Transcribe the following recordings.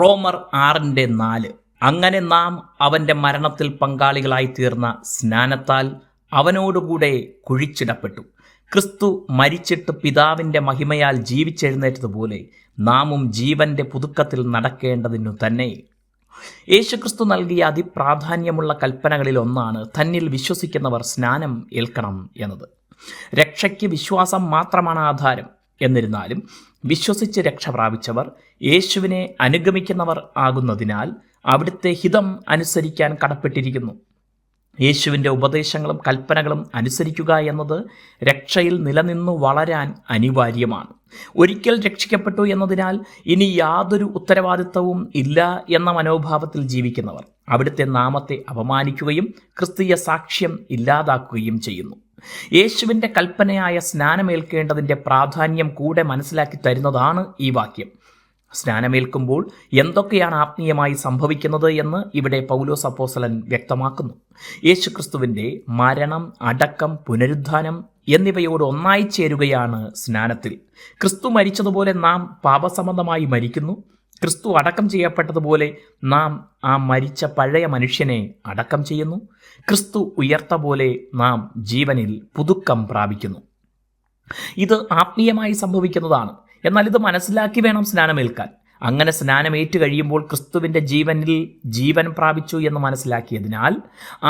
റോമർ 6:4. അങ്ങനെ നാം അവൻ്റെ മരണത്തിൽ പങ്കാളികളായി തീർന്ന സ്നാനത്താൽ അവനോടുകൂടെ കുഴിച്ചിടപ്പെട്ടു. ക്രിസ്തു മരിച്ചിട്ട് പിതാവിൻ്റെ മഹിമയാൽ ജീവിച്ചെഴുന്നേറ്റതുപോലെ നാമും ജീവൻ്റെ പുതുക്കത്തിൽ നടക്കേണ്ടതിനു തന്നെ. യേശുക്രിസ്തു നൽകിയ അതിപ്രാധാന്യമുള്ള കൽപ്പനകളിൽ ഒന്നാണ് തന്നിൽ വിശ്വസിക്കുന്നവർ സ്നാനം ഏൽക്കണം എന്നത്. രക്ഷയ്ക്ക് വിശ്വാസം മാത്രമാണ് ആധാരം. എന്നിരുന്നാലും വിശ്വസിച്ച് രക്ഷ പ്രാപിച്ചവർ യേശുവിനെ അനുഗമിക്കുന്നവർ ആകുന്നതിനാൽ അവിടുത്തെ ഹിതം അനുസരിക്കാൻ കടപ്പെട്ടിരിക്കുന്നു. യേശുവിൻ്റെ ഉപദേശങ്ങളും കൽപ്പനകളും അനുസരിക്കുക എന്നത് രക്ഷയിൽ നിലനിന്നു വളരാൻ അനിവാര്യമാണ്. ഒരിക്കൽ രക്ഷിക്കപ്പെട്ടു എന്നതിനാൽ ഇനി യാതൊരു ഉത്തരവാദിത്തവും ഇല്ല എന്ന മനോഭാവത്തിൽ ജീവിക്കുന്നവർ അവിടുത്തെ നാമത്തെ അപമാനിക്കുകയും ക്രിസ്തീയ സാക്ഷ്യം ഇല്ലാതാക്കുകയും ചെയ്യുന്നു. യേശുവിൻ്റെ കൽപ്പനയായ സ്നാനമേൽക്കേണ്ടതിൻ്റെ പ്രാധാന്യം കൂടെ മനസ്സിലാക്കി തരുന്നതാണ് ഈ വാക്യം. സ്നാനമേൽക്കുമ്പോൾ എന്തൊക്കെയാണ് ആത്മീയമായി സംഭവിക്കുന്നത് എന്ന് ഇവിടെ പൗലോസ് അപ്പോസ്തലൻ വ്യക്തമാക്കുന്നു. യേശുക്രിസ്തുവിൻ്റെ മരണം, അടക്കം, പുനരുത്ഥാനം എന്നിവയോട് ഒന്നായി ചേരുകയാണ് സ്നാനത്തിൽ. ക്രിസ്തു മരിച്ചതുപോലെ നാം പാപസംബന്ധമായി മരിക്കുന്നു. ക്രിസ്തു അടക്കം ചെയ്യപ്പെട്ടതുപോലെ നാം ആ മരിച്ച പഴയ മനുഷ്യനെ അടക്കം ചെയ്യുന്നു. ക്രിസ്തു ഉയർത്ത പോലെ നാം ജീവനിൽ പുതുക്കം പ്രാപിക്കുന്നു. ഇത് ആത്മീയമായി സംഭവിക്കുന്നതാണ്. എന്നാൽ ഇത് മനസ്സിലാക്കി വേണം സ്നാനമേൽക്കാൻ. അങ്ങനെ സ്നാനമേറ്റ് കഴിയുമ്പോൾ ക്രിസ്തുവിൻ്റെ ജീവനിൽ ജീവൻ പ്രാപിച്ചു എന്ന് മനസ്സിലാക്കിയതിനാൽ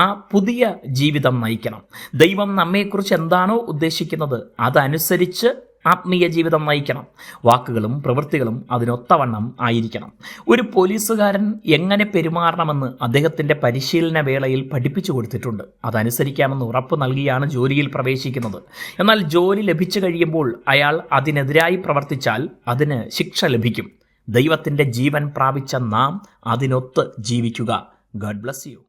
ആ പുതിയ ജീവിതം നയിക്കണം. ദൈവം നമ്മെക്കുറിച്ച് എന്താണോ ഉദ്ദേശിക്കുന്നത് അതനുസരിച്ച് ആത്മീയ ജീവിതം നയിക്കണം. വാക്കുകളും പ്രവൃത്തികളും അതിനൊത്തവണ്ണം ആയിരിക്കണം. ഒരു പോലീസുകാരൻ എങ്ങനെ പെരുമാറണമെന്ന് അദ്ദേഹത്തിൻ്റെ പരിശീലന വേളയിൽ പഠിപ്പിച്ചു കൊടുത്തിട്ടുണ്ട്. അതനുസരിക്കാമെന്ന് ഉറപ്പ് നൽകിയാണ് ജോലിയിൽ പ്രവേശിക്കുന്നത്. എന്നാൽ ജോലി ലഭിച്ചു കഴിയുമ്പോൾ അയാൾ അതിനെതിരായി പ്രവർത്തിച്ചാൽ അതിന് ശിക്ഷ ലഭിക്കും. ദൈവത്തിൻ്റെ ജീവൻ പ്രാപിച്ച നാം അതിനൊത്ത് ജീവിക്കുക. God bless you.